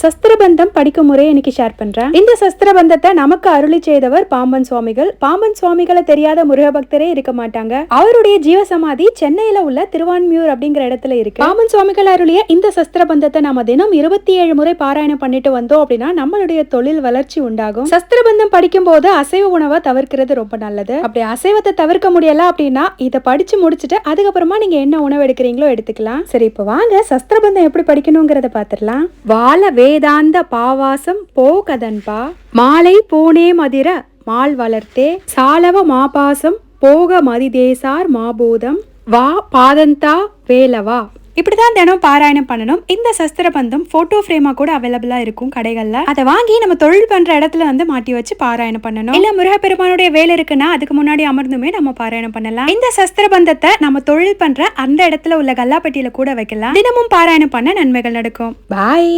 சஸ்திரபந்தம் படிக்கும் முறையை இன்னைக்கு ஷேர் பண்றேன். இந்த சஸ்திரபந்தத்தை நமக்கு அருளி செய்தவர் பாம்பன் சுவாமிகள். பாம்பன் சுவாமிகளை தெரியாத முருக பக்தரே இருக்க மாட்டாங்க. அவருடைய ஜீவசமாதி சென்னையில உள்ள திருவான்மியூர் அப்படிங்கிற இடத்துல இருக்கு. பாம்பன் சுவாமிகள் அருளிய இந்த சஸ்திரபந்தத்தை நாம தினம் 27 முறை பாராயணம் பண்ணிட்டு வந்தோம் அப்படின்னா நம்மளுடைய தொழில் வளர்ச்சி உண்டாகும். சஸ்திரபந்தம் படிக்கும் போது அசைவ உணவை தவிர்க்கிறது ரொம்ப நல்லது. அப்படி அசைவத்தை தவிர்க்க முடியல அப்படின்னா இதை படிச்சு முடிச்சுட்டு அதுக்கப்புறமா நீங்க என்ன உணவு எடுக்கிறீங்களோ எடுத்துக்கலாம். சரி, இப்ப வாங்க சஸ்திரபந்தம் எப்படி படிக்கணுங்கிறத பாத்துடலாம். வாழ வேதாந்த பாவாசம் போகதன்பா மாலை பூனே மதிர மால் வளர்த்தே சாலவ மாபாசம் போக மதிதேசார் மாபூதம் வா பாதந்தா வேலவா. இப்படிதான் தினம் பாராயணம் பண்ணணும். இந்த சஸ்திரபந்தம் போட்டோ ஃப்ரேமா கூட அவைலபிளா இருக்கும் கடைகள்ல. அதை வாங்கி நம்ம தொழில் பண்ற இடத்துல வந்து மாட்டி வச்சு பாராயணம் பண்ணணும். இல்ல முருகப்பெருமானுடைய வேலை இருக்குன்னா அதுக்கு முன்னாடி அமர்ந்துமே நம்ம பாராயணம் பண்ணலாம். இந்த சஸ்திரபந்தத்தை நம்ம தொழில் பண்ற அந்த இடத்துல உள்ள கல்லாப்பட்டியில கூட வைக்கலாம். தினமும் பாராயணம் பண்ண நன்மைகள் நடக்கும். பாய்.